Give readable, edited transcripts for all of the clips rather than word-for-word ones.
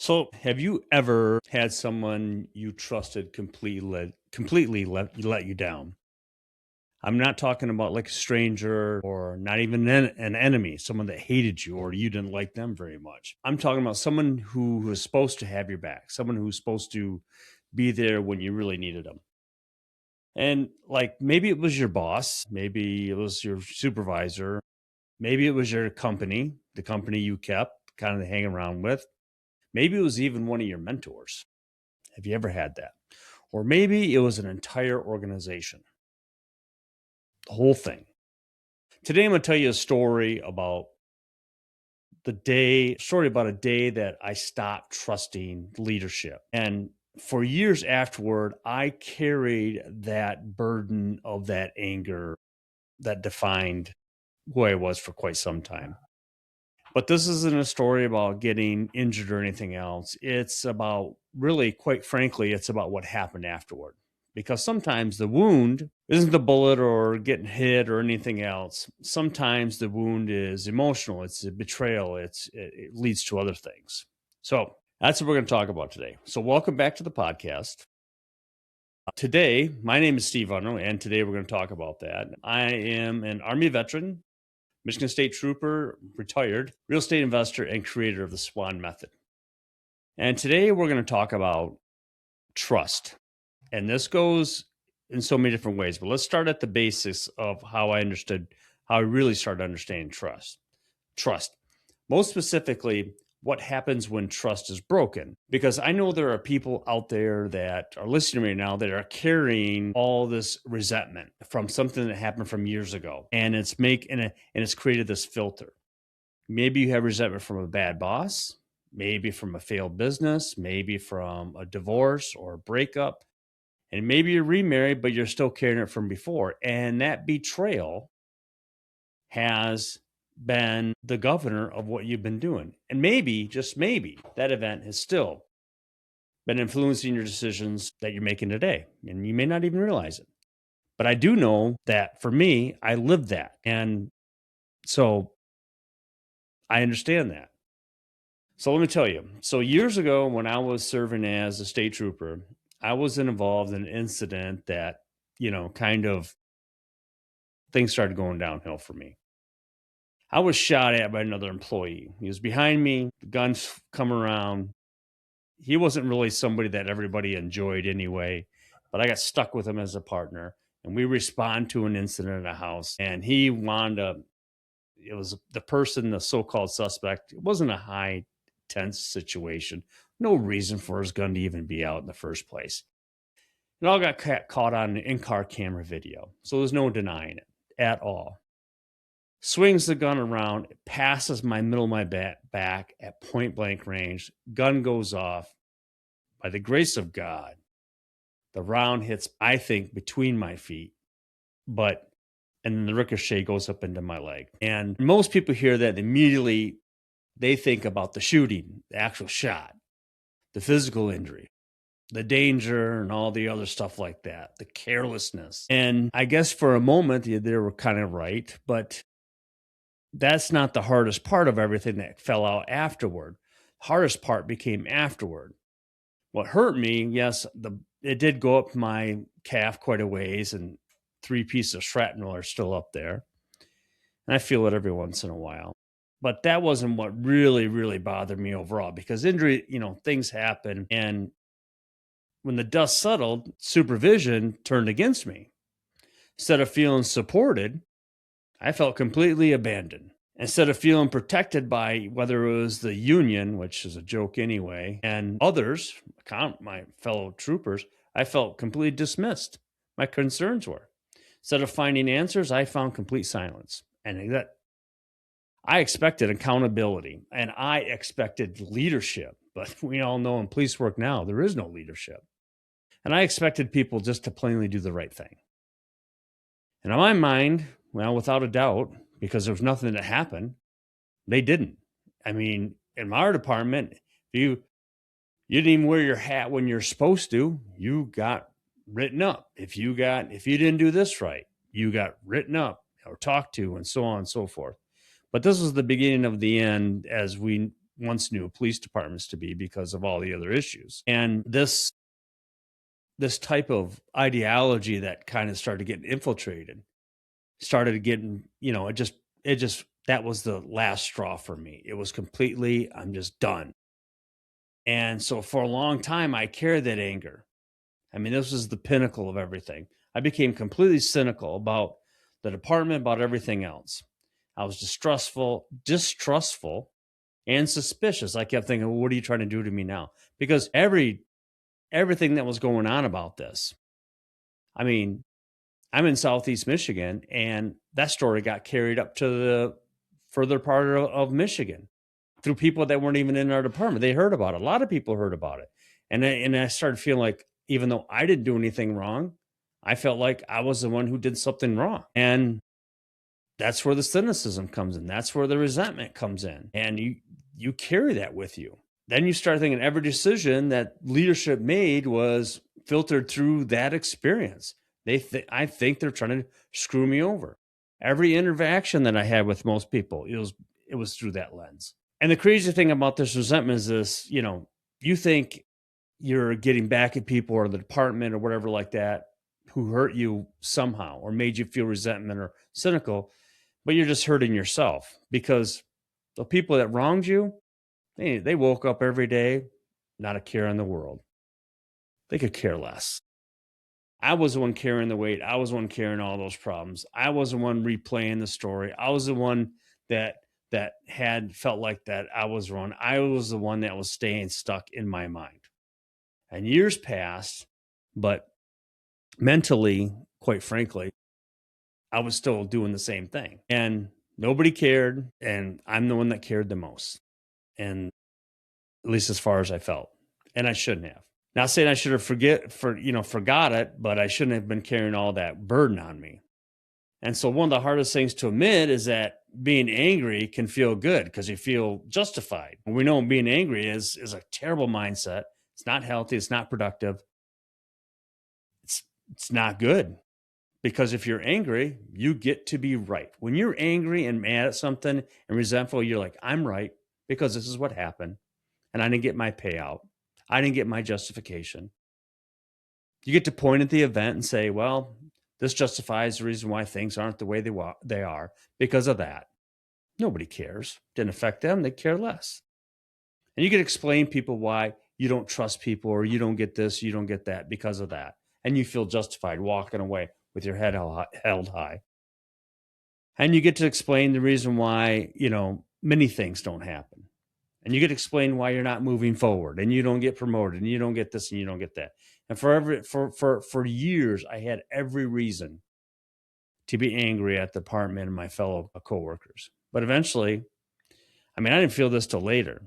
So, have you ever had someone you trusted completely let you down? I'm not talking about like a stranger or not even an enemy, someone that hated you or you didn't like them very much. I'm talking about someone who was supposed to have your back, someone who's supposed to be there when you really needed them. And like maybe it was your boss, maybe it was your supervisor, maybe it was your company, the company you kept kind of hang around with. Maybe it was even one of your mentors. Have you ever had that? Or maybe it was an entire organization, the whole thing. Today, I'm going to tell you a story about a day that I stopped trusting leadership. And for years afterward, I carried that burden of that anger that defined who I was for quite some time. But this isn't a story about getting injured or anything else. It's about really, quite frankly, it's about what happened afterward. Because sometimes the wound isn't the bullet or getting hit or anything else. Sometimes the wound is emotional, it's a betrayal, it leads to other things. So that's what we're going to talk about today. So, welcome back to the podcast. Today, my name is Steve Arno, and today we're going to talk about that. I am an Army veteran, Michigan State Trooper, retired, real estate investor, and creator of the SWAN method. And today we're going to talk about trust. And this goes in so many different ways, but let's start at the basis of how I really started understanding trust. Trust. Most specifically, what happens when trust is broken? Because I know there are people out there that are listening right now that are carrying all this resentment from something that happened from years ago, and it's created this filter. Maybe you have resentment from a bad boss, maybe from a failed business, maybe from a divorce or a breakup, and maybe you're remarried, but you're still carrying it from before. And that betrayal has been the governor of what you've been doing. And maybe, just maybe, that event has still been influencing your decisions that you're making today. And you may not even realize it. But I do know that for me, I lived that. And so I understand that. So let me tell you. So years ago, when I was serving as a state trooper, I was involved in an incident that, kind of things started going downhill for me. I was shot at by another employee. He was behind me, the guns come around. He wasn't really somebody that everybody enjoyed anyway, but I got stuck with him as a partner. And we respond to an incident in a house, and he wound up, it was the person, the so called suspect. It wasn't a high tense situation. No reason for his gun to even be out in the first place. It all got caught on in car camera video. So there's no denying it at all. Swings the gun around, it passes my middle of my back at point blank range. Gun goes off. By the grace of God, the round hits, I think, between my feet, but and then the ricochet goes up into my leg. And most people hear that immediately they think about the shooting, the actual shot, the physical injury, the danger, and all the other stuff like that, the carelessness. And I guess for a moment they were kind of right, but that's not the hardest part of everything that fell out afterward. Hardest part became afterward. What hurt me, yes, it did go up my calf quite a ways, and 3 pieces of shrapnel are still up there. And I feel it every once in a while. But that wasn't what really, really bothered me overall, because injury, things happen. And when the dust settled, supervision turned against me. Instead of feeling supported, I felt completely abandoned. Instead of feeling protected by whether it was the union, which is a joke anyway, and others, my fellow troopers, I felt completely dismissed. My concerns were. Instead of finding answers, I found complete silence. And that I expected accountability and I expected leadership. But we all know in police work now, there is no leadership. And I expected people just to plainly do the right thing. And in my mind, well, without a doubt, because there was nothing that happened, they didn't. I mean, in our department, you didn't even wear your hat when you're supposed to, you got written up. If you didn't do this right, you got written up or talked to, and so on and so forth. But this was the beginning of the end, as we once knew police departments to be because of all the other issues. And this type of ideology that kind of started getting infiltrated, started getting, it just that was the last straw for me. It was completely, I'm just done. And so for a long time, I carried that anger. I mean, this was the pinnacle of everything. I became completely cynical about the department, about everything else. I was distrustful, and suspicious. I kept thinking, well, what are you trying to do to me now? Because everything that was going on about this. I mean, I'm in Southeast Michigan, and that story got carried up to the further part of Michigan through people that weren't even in our department. They heard about it. A lot of people heard about it. And I started feeling like, even though I didn't do anything wrong, I felt like I was the one who did something wrong. And that's where the cynicism comes in. That's where the resentment comes in. And you carry that with you. Then you start thinking every decision that leadership made was filtered through that experience. I think they're trying to screw me over. Every interaction that I had with most people, it was through that lens. And the crazy thing about this resentment is this, you think you're getting back at people or the department or whatever like that who hurt you somehow or made you feel resentment or cynical, but you're just hurting yourself, because the people that wronged you, they woke up every day, not a care in the world. They could care less. I was the one carrying the weight. I was the one carrying all those problems. I was the one replaying the story. I was the one that had felt like that I was wrong. I was the one that was staying stuck in my mind. And years passed, but mentally, quite frankly, I was still doing the same thing. And nobody cared, and I'm the one that cared the most. And at least as far as I felt. And I shouldn't have. Not saying I should have forgot it, but I shouldn't have been carrying all that burden on me. And so one of the hardest things to admit is that being angry can feel good because you feel justified. And we know being angry is a terrible mindset. It's not healthy. It's not productive. It's not good, because if you're angry, you get to be right. When you're angry and mad at something and resentful, you're like, I'm right because this is what happened. And I didn't get my payout. I didn't get my justification. You get to point at the event and say, well, this justifies the reason why things aren't the way they are because of that. Nobody cares. Didn't affect them. They care less. And you can explain people why you don't trust people or you don't get this, you don't get that because of that. And you feel justified walking away with your head held high. And you get to explain the reason why, many things don't happen. And you get to explain why you're not moving forward and you don't get promoted and you don't get this and you don't get that. And for years, I had every reason to be angry at the department and my fellow coworkers. But eventually, I didn't feel this till later.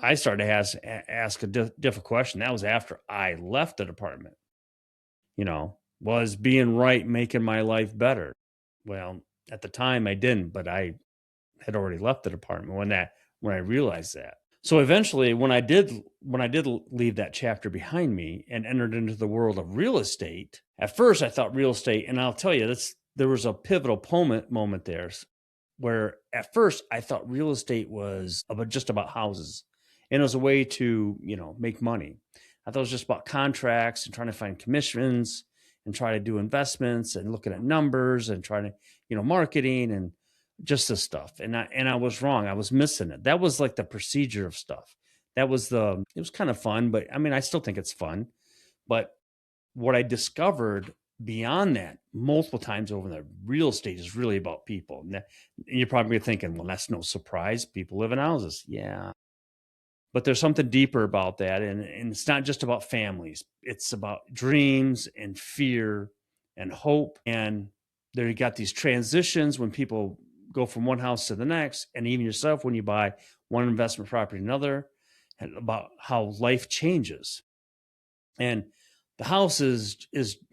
I started to ask a different question. That was after I left the department. Was being right making my life better? Well, at the time I didn't, but I had already left the department when I realized that. So eventually, when I did leave that chapter behind me and entered into the world of real estate, at first I thought real estate, and I'll tell you, there was a pivotal moment there where at first I thought real estate was just about houses, and it was a way to make money. I thought it was just about contracts and trying to find commissions and try to do investments and looking at numbers and trying to marketing and just this stuff. And I was wrong. I was missing it. That was like the procedure of stuff. It was kind of fun, but I still think it's fun. But what I discovered beyond that multiple times over there, real estate is really about people. And you're probably thinking, well, that's no surprise. People live in houses. Yeah. But there's something deeper about that. And it's not just about families. It's about dreams and fear and hope. And there you got these transitions when people go from one house to the next, and even yourself when you buy one investment property to another, and about how life changes. And the house is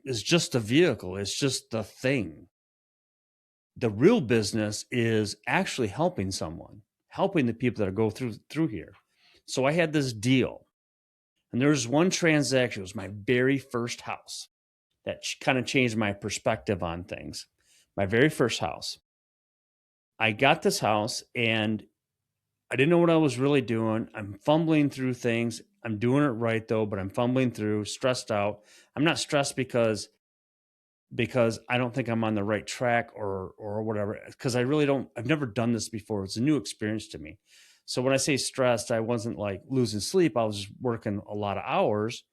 just a vehicle. It's just the thing. The real business is actually helping someone, helping the people that go through here. So I had this deal, and there was one transaction. It was my very first house that kind of changed my perspective on things. My very first house. I got this house, and I didn't know what I was really doing. I'm fumbling through things. I'm doing it right though, but I'm fumbling through, stressed out. I'm not stressed because I don't think I'm on the right track or whatever. Because I really don't. I've never done this before. It's a new experience to me. So when I say stressed, I wasn't like losing sleep. I was working a lot of hours,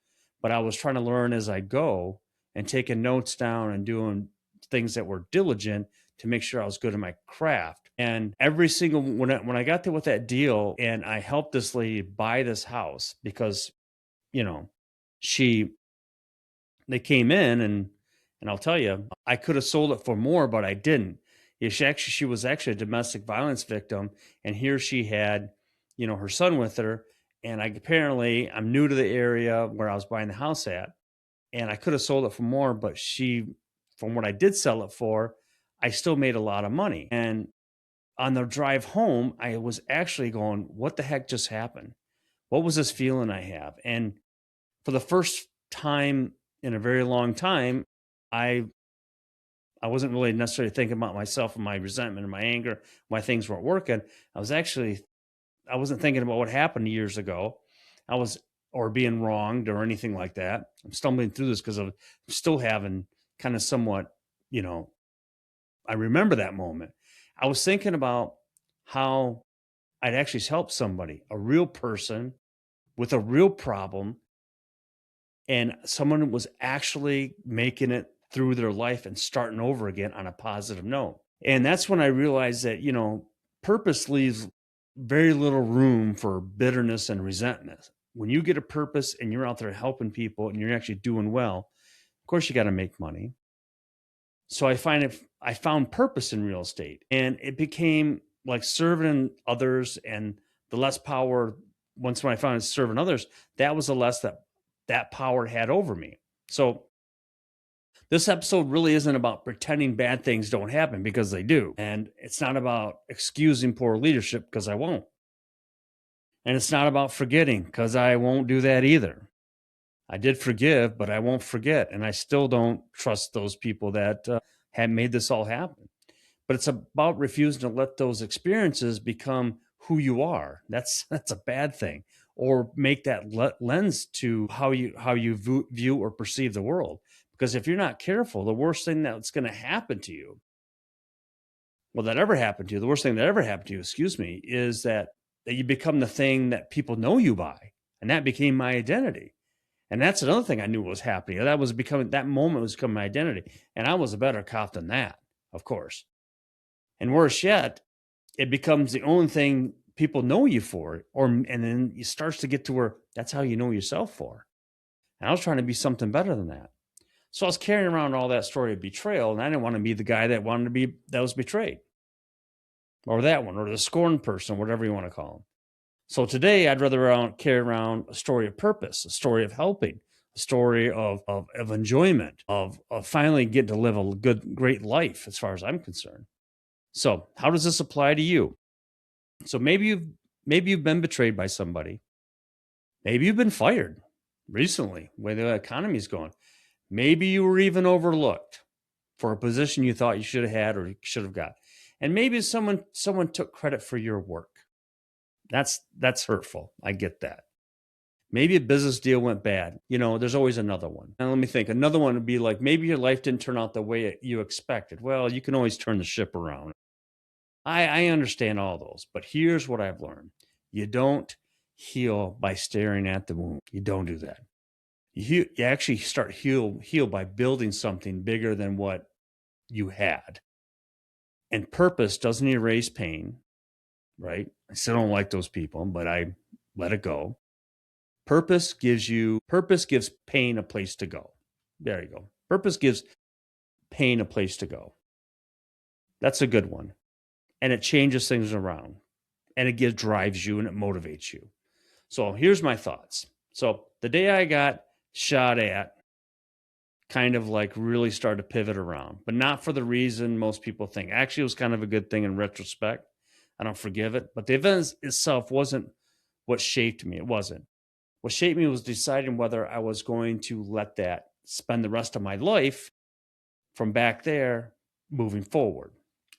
but I was trying to learn as I go and taking notes down and doing things that were diligent to make sure I was good at my craft. And every single when I got there with that deal and I helped this lady buy this house because you know she they came in and I'll tell you, I could have sold it for more, but I didn't. Yeah, she was actually a domestic violence victim, and here she had, her son with her. And apparently I'm new to the area where I was buying the house at, and I could have sold it for more, but from what I did sell it for, I still made a lot of money. And on the drive home, I was actually going, "What the heck just happened? What was this feeling I have?" And for the first time in a very long time, I I wasn't really necessarily thinking about myself and my resentment and my anger, why things weren't working. I was actually I wasn't thinking about what happened years ago. I was or being wronged or anything like that. I'm stumbling through this because I'm still having kind of somewhat, you know, I remember that moment. I was thinking about how I'd actually helped somebody, a real person with a real problem, and someone was actually making it through their life and starting over again on a positive note. And that's when I realized that, purpose leaves very little room for bitterness and resentment. When you get a purpose and you're out there helping people and you're actually doing well, of course you got to make money. So I found purpose in real estate, and it became like serving others, and the less power once when I found serving others, that was the less that power had over me. So this episode really isn't about pretending bad things don't happen because they do. And it's not about excusing poor leadership because I won't. And it's not about forgetting because I won't do that either. I did forgive, but I won't forget. And I still don't trust those people that had made this all happen. But it's about refusing to let those experiences become who you are. That's a bad thing. Or make that lens to how you view or perceive the world. Because if you're not careful, the worst thing that's going to happen to you, well, that ever happened to you, the worst thing that ever happened to you, excuse me, is that you become the thing that people know you by, and that became my identity. And that's another thing I knew was happening. That moment was becoming my identity, and I was a better cop than that, of course. And worse yet, it becomes the only thing people know you for, and then it starts to get to where that's how you know yourself for. And I was trying to be something better than that. So I was carrying around all that story of betrayal, and I didn't want to be the guy that was betrayed, or that one, or the scorned person, whatever you want to call him. So today, I'd rather carry around a story of purpose, a story of helping, a story of enjoyment, of finally getting to live a great life, as far as I'm concerned. So, how does this apply to you? So maybe you've been betrayed by somebody. Maybe you've been fired recently, where the economy's going. Maybe you were even overlooked for a position you thought you should have had or should have got. And maybe someone took credit for your work. That's hurtful. I get that. Maybe a business deal went bad. There's always another one. And let me think. Another one would be like maybe your life didn't turn out the way you expected. Well, you can always turn the ship around. I understand all those, but here's what I've learned. You don't heal by staring at the wound. You don't do that. You actually start heal by building something bigger than what you had. And purpose doesn't erase pain, right? I still don't like those people, but I let it go. Purpose gives pain a place to go. There you go. Purpose gives pain a place to go. That's a good one. And it changes things around. And it drives you and it motivates you. So here's my thoughts. So the day I got shot at, kind of like really started to pivot around, but not for the reason most people think. Actually, it was kind of a good thing in retrospect. I don't forgive it, but the event itself wasn't what shaped me. It wasn't. What shaped me was deciding whether I was going to let that spend the rest of my life from back there moving forward.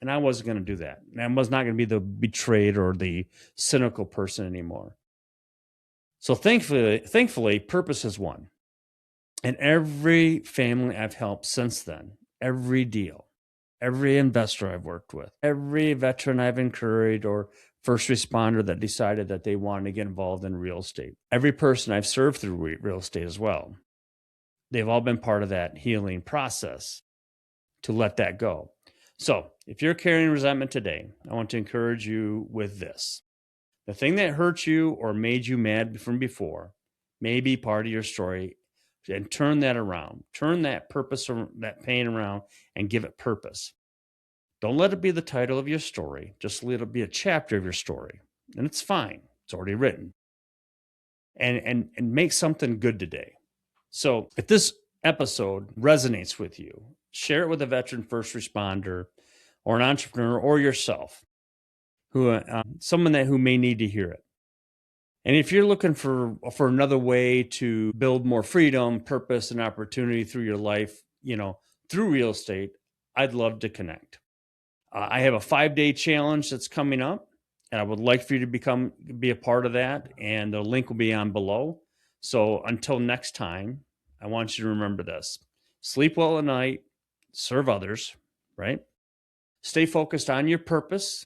And I wasn't going to do that. And I was not going to be the betrayed or the cynical person anymore. So thankfully, purpose has won. And every family I've helped since then, every deal, every investor I've worked with, every veteran I've encouraged or first responder that decided that they wanted to get involved in real estate, every person I've served through real estate as well, they've all been part of that healing process to let that go. So if you're carrying resentment today, I want to encourage you with this. The thing that hurt you or made you mad from before may be part of your story, and turn that around. Turn that purpose or that pain around and give it purpose. Don't let it be the title of your story. Just let it be a chapter of your story. And it's fine. It's already written. And make something good today. So if this episode resonates with you, share it with a veteran first responder or an entrepreneur or yourself, someone who may need to hear it. And if you're looking for another way to build more freedom, purpose, and opportunity through your life, through real estate, I'd love to connect. I have a 5-day challenge that's coming up, and I would like for you to be a part of that. And the link will be on below. So until next time, I want you to remember this: sleep well at night, serve others, right? Stay focused on your purpose,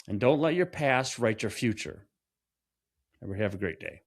and don't let your past write your future. Have a great day.